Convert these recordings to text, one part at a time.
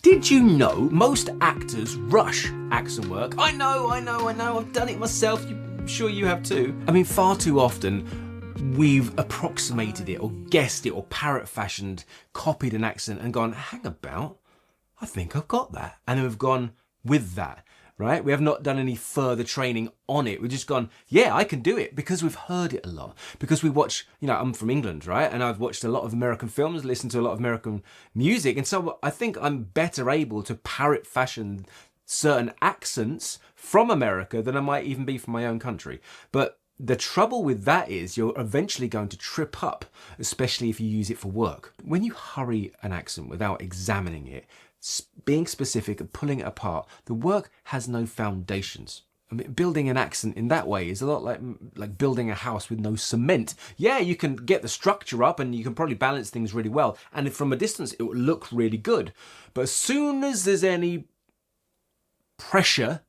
Did you know most actors rush accent work? I know, I've done it myself, I'm sure you have too. I mean, far too often we've approximated it or guessed it or parrot fashioned, copied an accent and gone, hang about, I think I've got that. And then we've gone with that, right? We have not done any further training on it. We've just gone, yeah, I can do it because we've heard it a lot. Because we watch, I'm from England, right? And I've watched a lot of American films, listened to a lot of American music. And so I think I'm better able to parrot fashion certain accents from America than I might even be from my own country. But the trouble with that is you're eventually going to trip up, especially if you use it for work. When you hurry an accent without examining it, being specific and pulling it apart, the work has no foundations. I mean, building an accent in that way is a lot like building a house with no cement. Yeah, you can get the structure up and you can probably balance things really well. And from a distance, it will look really good. But as soon as there's any pressure,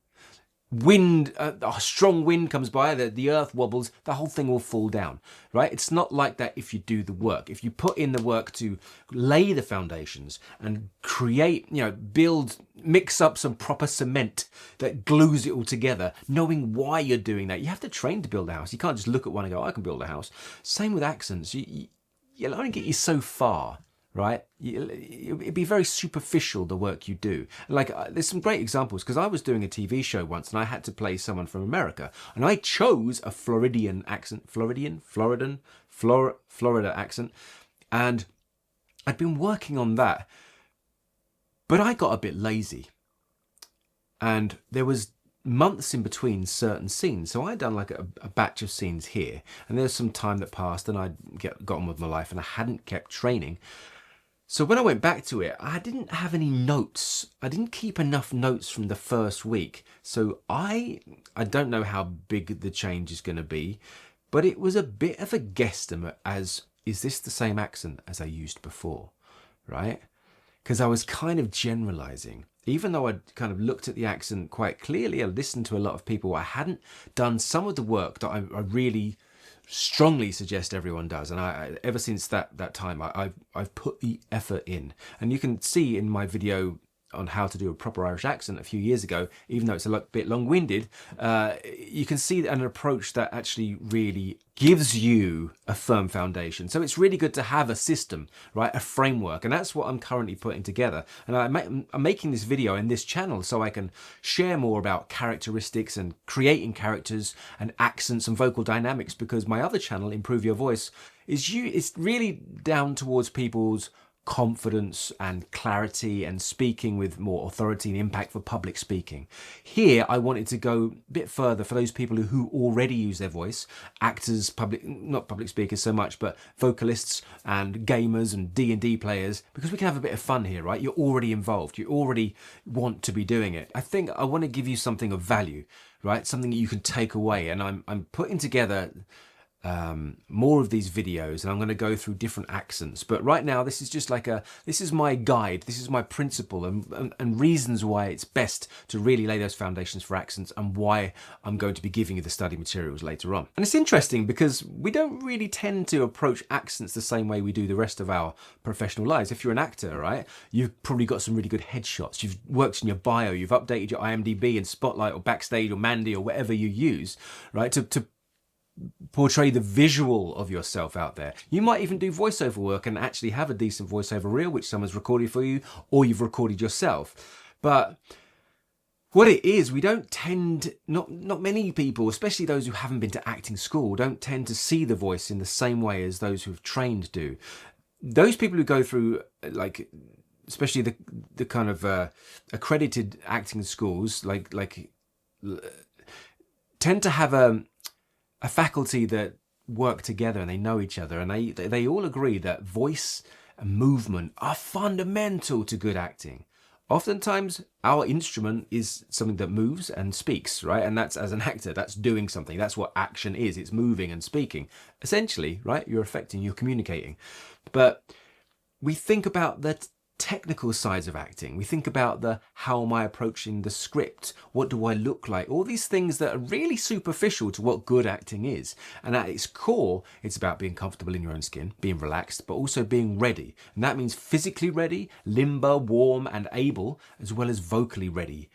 wind, a strong wind comes by, the earth wobbles, the whole thing will fall down, right? It's not like that if you do the work. If you put in the work to lay the foundations and create, mix up some proper cement that glues it all together, knowing why you're doing that. You have to train to build a house. You can't just look at one and go, I can build a house. Same with accents. You'll only get you so far. Right? It'd be very superficial, the work you do. Like, there's some great examples, because I was doing a TV show once and I had to play someone from America. And I chose a Floridian accent, Florida accent. And I'd been working on that. But I got a bit lazy. And there was months in between certain scenes. So I'd done like a batch of scenes here. And there was some time that passed and I'd got on with my life and I hadn't kept training. So when I went back to it, I didn't have any notes. I didn't keep enough notes from the first week. So I don't know how big the change is going to be, but it was a bit of a guesstimate as, is this the same accent as I used before, right? Because I was kind of generalizing. Even though I'd kind of looked at the accent quite clearly, I listened to a lot of people, I hadn't done some of the work that I really strongly suggest everyone does, and I ever since that time I've put the effort in. And you can see in my video on how to do a proper Irish accent a few years ago, even though it's a bit long-winded, you can see an approach that actually really gives you a firm foundation. So it's really good to have a system, right? A framework. And that's what I'm currently putting together. And I'm making this video in this channel so I can share more about characteristics and creating characters and accents and vocal dynamics, because my other channel, Improve Your Voice, it's really down towards people's confidence and clarity and speaking with more authority and impact for public speaking. Here I wanted to go a bit further for those people who already use their voice, actors, not public speakers so much, but vocalists and gamers and D&D players, because we can have a bit of fun here, right? You're already involved, you already want to be doing it. I think I want to give you something of value, right? Something that you can take away, and I'm putting together more of these videos, and I'm going to go through different accents. But right now, this is just like this is my guide, this is my principle, and reasons why it's best to really lay those foundations for accents, and why I'm going to be giving you the study materials later on. And it's interesting because we don't really tend to approach accents the same way we do the rest of our professional lives. If you're an actor, right, you've probably got some really good headshots, you've worked in your bio, you've updated your IMDb and Spotlight or Backstage or Mandy or whatever you use, right, to portray the visual of yourself out there. You might even do voiceover work and actually have a decent voiceover reel which someone's recorded for you, or you've recorded yourself. But what it is, we don't tend, not many people, especially those who haven't been to acting school, don't tend to see the voice in the same way as those who've trained do. Those people who go through, like, especially the kind of accredited acting schools, like tend to have a faculty that work together and they know each other, and they all agree that voice and movement are fundamental to good acting. Oftentimes our instrument is something that moves and speaks, right? And that's, as an actor, that's doing something. That's what action is. It's moving and speaking. Essentially, right? You're affecting, you're communicating. But we think about that technical sides of acting. We think about the how am I approaching the script? What do I look like? All these things that are really superficial to what good acting is. And at its core, it's about being comfortable in your own skin, being relaxed, but also being ready. And that means physically ready, limber, warm, and able, as well as vocally ready,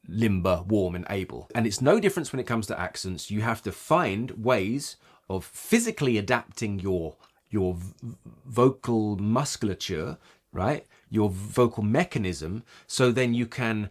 limber, warm, and able. And it's no difference when it comes to accents. You have to find ways of physically adapting your vocal musculature, right? Your vocal mechanism, so then you can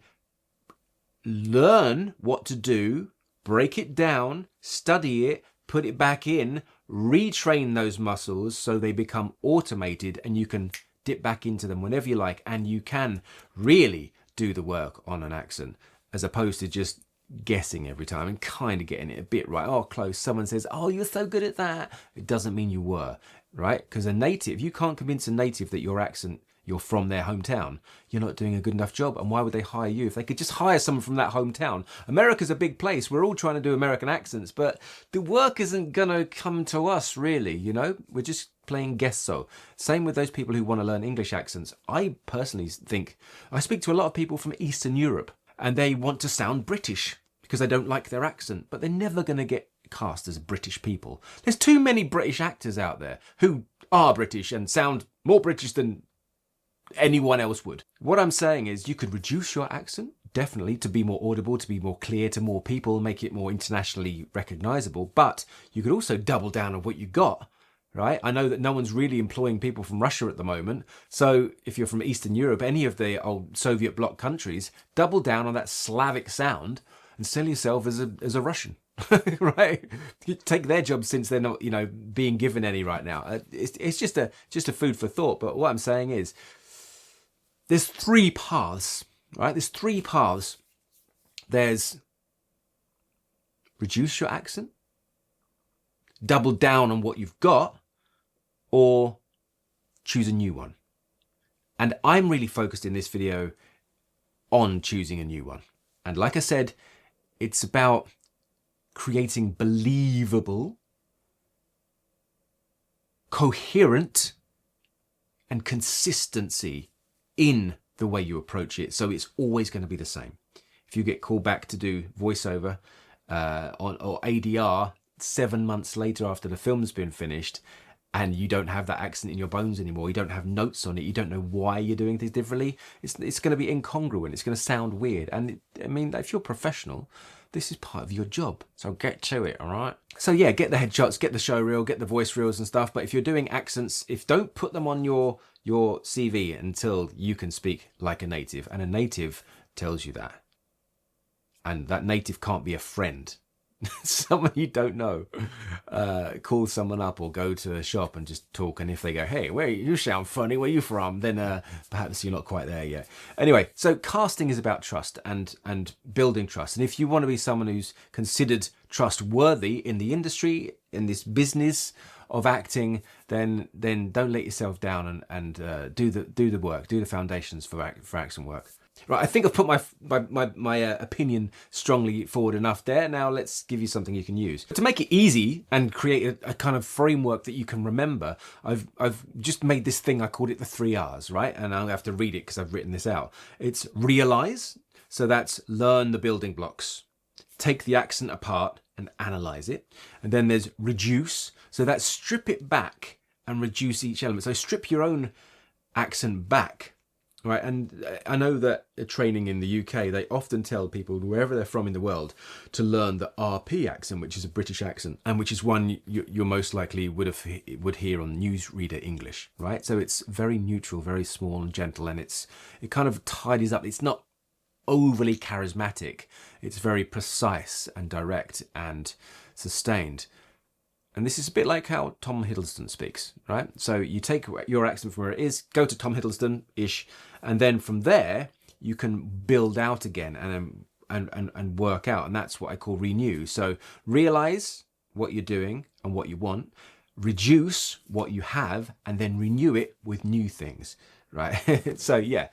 learn what to do, break it down, study it, put it back in, retrain those muscles so they become automated and you can dip back into them whenever you like, and you can really do the work on an accent as opposed to just guessing every time and kind of getting it a bit right. Oh, close. Someone says, oh, you're so good at that. It doesn't mean you were, right? Because a native, you can't convince a native that your accent, you're from their hometown. You're not doing a good enough job. And why would they hire you if they could just hire someone from that hometown? America's a big place. We're all trying to do American accents, but the work isn't going to come to us really, you know? We're just playing guesso. Same with those people who want to learn English accents. I personally think, I speak to a lot of people from Eastern Europe and they want to sound British because they don't like their accent, but they're never going to get cast as British people. There's too many British actors out there who are British and sound more British than anyone else would. What I'm saying is you could reduce your accent, definitely, to be more audible, to be more clear to more people, make it more internationally recognizable, but you could also double down on what you got, right? I know that no one's really employing people from Russia at the moment, so if you're from Eastern Europe, any of the old Soviet bloc countries, double down on that Slavic sound and sell yourself as a Russian. Right? You take their jobs since they're not, you know, being given any right now. It's just a food for thought. But what I'm saying is, there's three paths, right? There's three paths. There's reduce your accent, double down on what you've got, or choose a new one. And I'm really focused in this video on choosing a new one. And like I said, it's about creating believable, coherent, and consistency in the way you approach it. So it's always going to be the same. If you get called back to do voiceover or ADR 7 months later after the film's been finished, and you don't have that accent in your bones anymore, you don't have notes on it, you don't know why you're doing things differently, it's going to be incongruent, it's going to sound weird. And I mean, if you're professional, this is part of your job, so get to it, all right? So yeah, get the headshots, get the show reel, get the voice reels and stuff, but if you're doing accents, don't put them on your CV until you can speak like a native, and a native tells you that. And that native can't be a friend. Someone you don't know. Call someone up or go to a shop and just talk, and if they go, hey, you sound funny, where are you from? Then perhaps you're not quite there yet. Anyway, so casting is about trust and building trust. And if you want to be someone who's considered trustworthy in the industry, in this business of acting, then don't let yourself down and do the work, do the foundations for accent work. Right, I think I've put my opinion strongly forward enough there. Now let's give you something you can use. To make it easy and create a kind of framework that you can remember, I've just made this thing, I called it the 3 R's, right? And I'll have to read it because I've written this out. It's realise, so that's learn the building blocks. Take the accent apart and analyse it. And then there's reduce, so that's strip it back and reduce each element. So strip your own accent back. Right, and I know that training in the UK, they often tell people, wherever they're from in the world, to learn the RP accent, which is a British accent, and which is one you're most likely would hear on newsreader English, right? So it's very neutral, very small and gentle, and it kind of tidies up. It's not overly charismatic. It's very precise and direct and sustained. And this is a bit like how Tom Hiddleston speaks, right? So you take your accent from where it is, go to Tom Hiddleston-ish, and then from there you can build out again and work out. And that's what I call renew. So realise what you're doing and what you want, reduce what you have, and then renew it with new things, right? So yeah,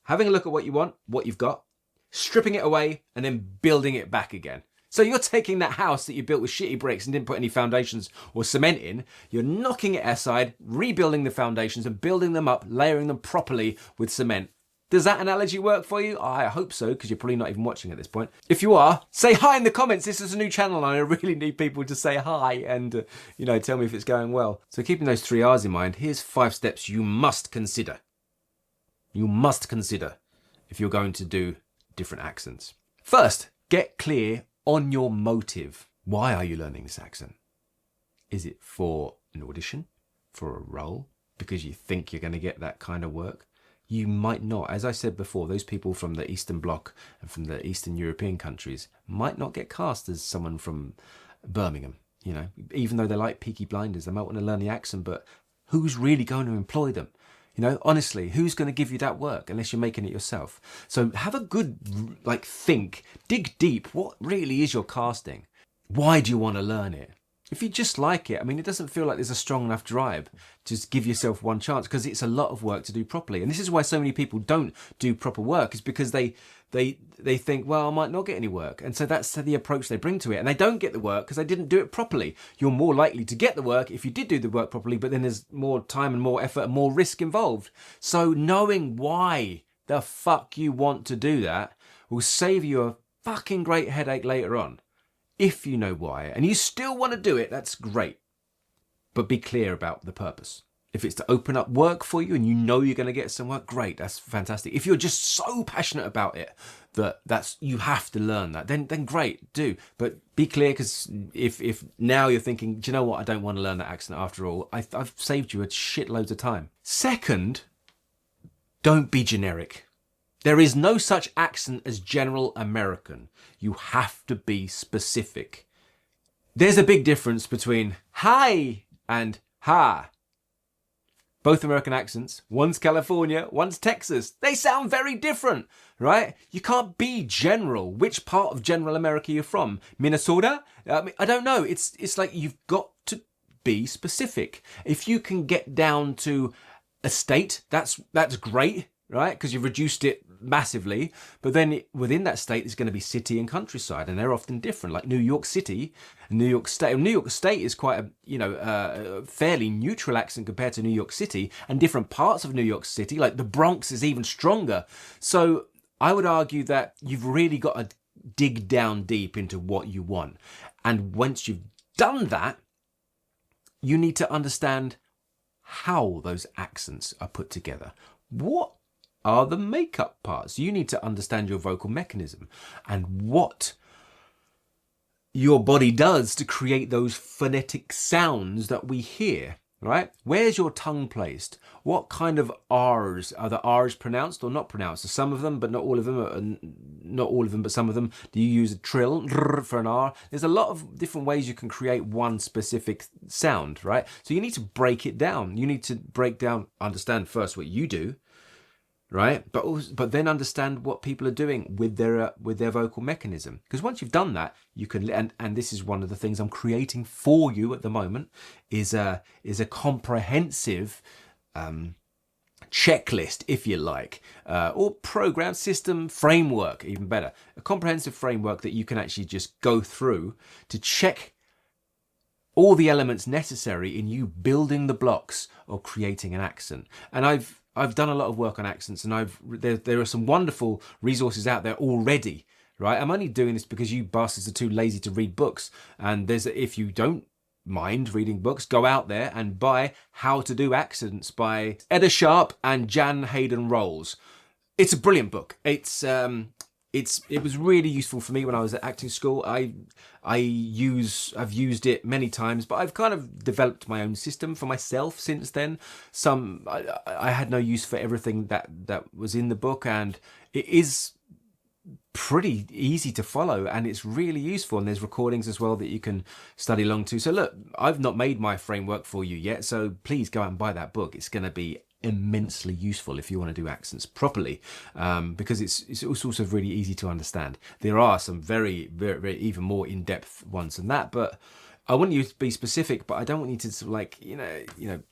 having a look at what you want, what you've got, stripping it away, and then building it back again. So you're taking that house that you built with shitty bricks and didn't put any foundations or cement in, you're knocking it aside, rebuilding the foundations and building them up, layering them properly with cement. Does that analogy work for you? I hope so, because you're probably not even watching at this point. If you are, say hi in the comments. This is a new channel and I really need people to say hi and, tell me if it's going well. So keeping those 3 R's in mind, here's 5 steps you must consider. You must consider if you're going to do different accents. First, get clear on your motive. Why are you learning this accent? Is it for an audition? For a role? Because you think you're going to get that kind of work? You might not. As I said before, those people from the Eastern Bloc and from the Eastern European countries might not get cast as someone from Birmingham. Even though they like Peaky Blinders, they might want to learn the accent, but who's really going to employ them? Honestly, who's going to give you that work unless you're making it yourself? So have a good, think, dig deep. What really is your casting? Why do you want to learn it? If you just like it, it doesn't feel like there's a strong enough drive to just give yourself one chance, because it's a lot of work to do properly. And this is why so many people don't do proper work, is because they think, well, I might not get any work. And so that's the approach they bring to it. And they don't get the work because they didn't do it properly. You're more likely to get the work if you did do the work properly, but then there's more time and more effort and more risk involved. So knowing why the fuck you want to do that will save you a fucking great headache later on. If you know why, and you still want to do it, that's great. But be clear about the purpose. If it's to open up work for you and you know you're going to get some work, great, that's fantastic. If you're just so passionate about it that you have to learn that, then great, do. But be clear, because if now you're thinking, do you know what, I don't want to learn that accent after all, I've saved you a shitload of time. Second, don't be generic. There is no such accent as general American. You have to be specific. There's a big difference between hi and ha. Both American accents, one's California, one's Texas. They sound very different, right? You can't be general. Which part of general America you're from? Minnesota? I don't know. It's like you've got to be specific. If you can get down to a state, that's great, right? Because you've reduced it massively. But then within that state, there's going to be city and countryside, and they're often different. Like New York City, New York State. New York State is quite a fairly neutral accent compared to New York City, and different parts of New York City, like the Bronx, is even stronger. So I would argue that you've really got to dig down deep into what you want. And once you've done that, you need to understand how those accents are put together. What are the makeup parts? You need to understand your vocal mechanism and what your body does to create those phonetic sounds that we hear, right? Where's your tongue placed? What kind of R's? Are the R's pronounced or not pronounced? Some of them, but not all of them. Not all of them, but some of them. Do you use a trill for an R? There's a lot of different ways you can create one specific sound, right? So you need to break it down. You need to break down, understand first what you do, right? But then understand what people are doing with their vocal mechanism. Because once you've done that, you can, and this is one of the things I'm creating for you at the moment, is a comprehensive checklist, if you like, or program, system, framework, even better. A comprehensive framework that you can actually just go through to check all the elements necessary in you building the blocks or creating an accent. And I've done a lot of work on accents, and there are some wonderful resources out there already, right? I'm only doing this because you bastards are too lazy to read books. And if you don't mind reading books, go out there and buy How to Do Accents by Edda Sharp and Jan Hayden Rolls. It's a brilliant book. It was really useful for me when I was at acting school. I've used it many times, but I've kind of developed my own system for myself since then. I had no use for everything that was in the book, and it is pretty easy to follow, and it's really useful, and there's recordings as well that you can study along to. So look, I've not made my framework for you yet, so please go out and buy that book. It's going to be immensely useful if you want to do accents properly, because it's also really easy to understand. There are some very, very, very even more in-depth ones than that, but I want you to be specific, but I don't want you to sort of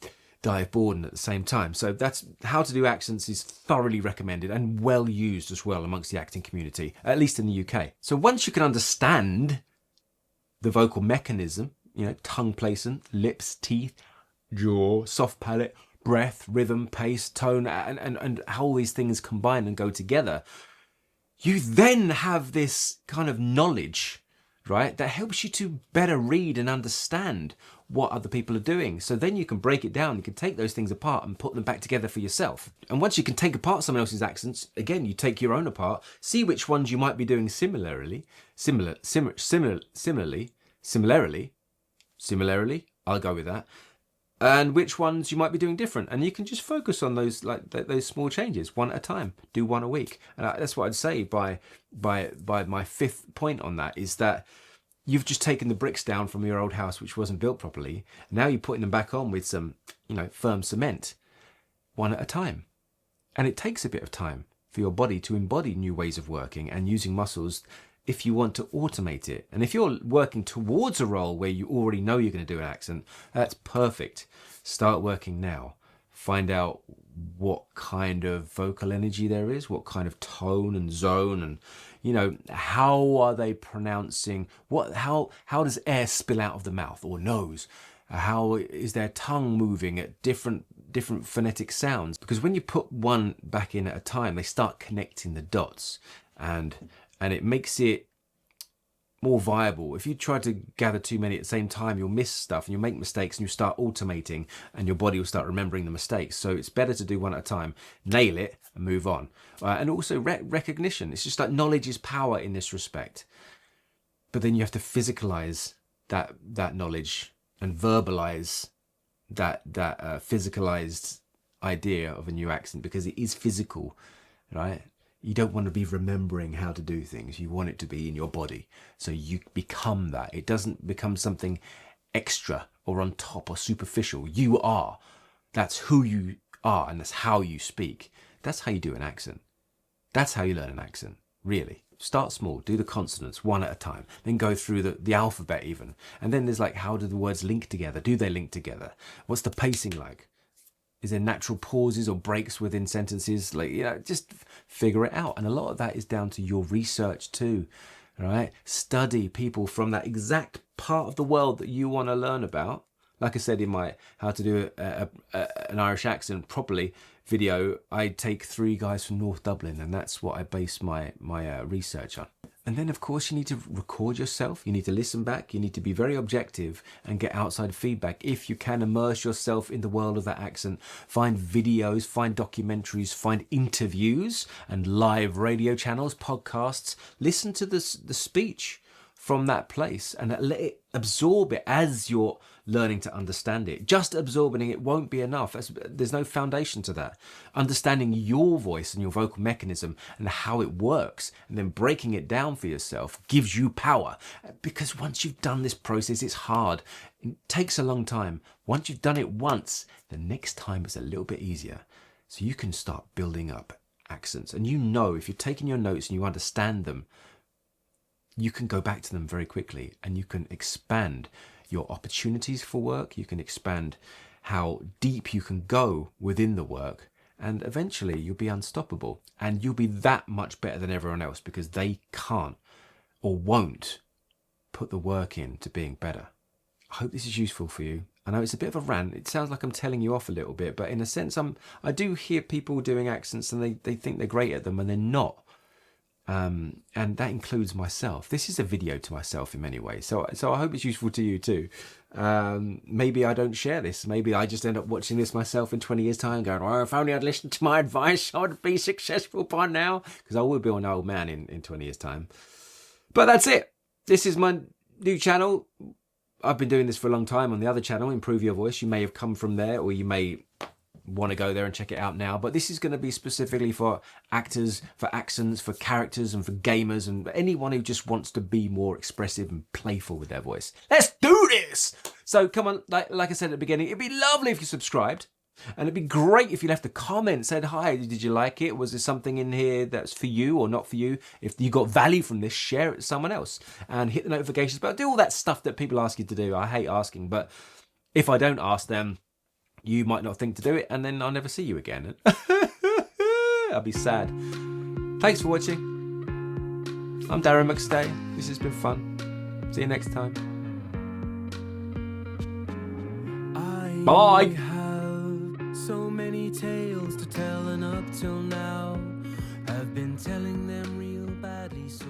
dive bored at the same time. So that's How to Do Accents is thoroughly recommended and well used as well amongst the acting community, at least in the UK. So once you can understand the vocal mechanism, tongue placement, lips, teeth, jaw, soft palate, breath, rhythm, pace, tone, and how all these things combine and go together, you then have this kind of knowledge, right, that helps you to better read and understand what other people are doing. So then you can break it down, you can take those things apart and put them back together for yourself. And once you can take apart someone else's accents, again, you take your own apart, see which ones you might be doing similarly, I'll go with that, and which ones you might be doing different. And you can just focus on those, like those small changes, one at a time. Do one a week. And that's what I'd say by my fifth point on that, is that you've just taken the bricks down from your old house, which wasn't built properly. Now you're putting them back on with some, firm cement, one at a time. And it takes a bit of time for your body to embody new ways of working and using muscles if you want to automate it. And if you're working towards a role where you already know you're going to do an accent, that's perfect. Start working now. Find out what kind of vocal energy there is, what kind of tone and zone, and how are they pronouncing, how does air spill out of the mouth or nose, how is their tongue moving at different phonetic sounds. Because when you put one back in at a time, they start connecting the dots, and it makes it more viable. If you try to gather too many at the same time, you'll miss stuff and you'll make mistakes, and you start automating and your body will start remembering the mistakes. So it's better to do one at a time, nail it and move on. And also recognition. It's just like knowledge is power in this respect. But then you have to physicalize that knowledge and verbalize that physicalized idea of a new accent, because it is physical, right? You don't want to be remembering how to do things. You want it to be in your body. So you become that. It doesn't become something extra or on top or superficial. You are. That's who you are, and that's how you speak. That's how you do an accent. That's how you learn an accent, really. Start small, do the consonants one at a time, then go through the alphabet even. And then there's like, how do the words link together? Do they link together? What's the pacing like? Is there natural pauses or breaks within sentences? Just figure it out. And a lot of that is down to your research too, right? Study people from that exact part of the world that you want to learn about. Like I said in my how to do an Irish accent properly video, I take 3 guys from North Dublin, and that's what I base my research on. And then, of course, you need to record yourself. You need to listen back. You need to be very objective and get outside feedback. If you can, immerse yourself in the world of that accent. Find videos, find documentaries, find interviews and live radio channels, podcasts. Listen to the speech from that place and let it absorb it as you're learning to understand it. Just absorbing it won't be enough. There's no foundation to that. Understanding your voice and your vocal mechanism and how it works, and then breaking it down for yourself, gives you power. Because once you've done this process, it's hard. It takes a long time. Once you've done it once, the next time is a little bit easier. So you can start building up accents. And if you're taking your notes and you understand them, you can go back to them very quickly, and you can expand your opportunities for work. You can expand how deep you can go within the work, and eventually you'll be unstoppable, and you'll be that much better than everyone else because they can't or won't put the work in to being better. I hope this is useful for you. I know it's a bit of a rant. It sounds like I'm telling you off a little bit, but in a sense, I do hear people doing accents and they think they're great at them and they're not. And that includes myself. This is a video to myself in many ways. So I hope it's useful to you too. Maybe I don't share this. Maybe I just end up watching this myself in 20 years' time going, oh, if only I'd listened to my advice, I would be successful by now. Because I will be an old man in 20 years' time. But that's it. This is my new channel. I've been doing this for a long time on the other channel, Improve Your Voice. You may have come from there, or you may want to go there and check it out now, but this is going to be specifically for actors, for accents, for characters, and for gamers, and anyone who just wants to be more expressive and playful with their voice. Let's do this! So come on, like I said at the beginning, it'd be lovely if you subscribed, and it'd be great if you left a comment, said hi, did you like it? Was there something in here that's for you or not for you? If you got value from this, share it with someone else, and hit the notifications bell. Do all that stuff that people ask you to do. I hate asking, but if I don't ask them, you might not think to do it, and then I'll never see you again. I'll be sad. Thanks for watching. I'm Darren McStay. This has been fun. See you next time. I have so many tales to tell, and up till now I've been telling them real badly, so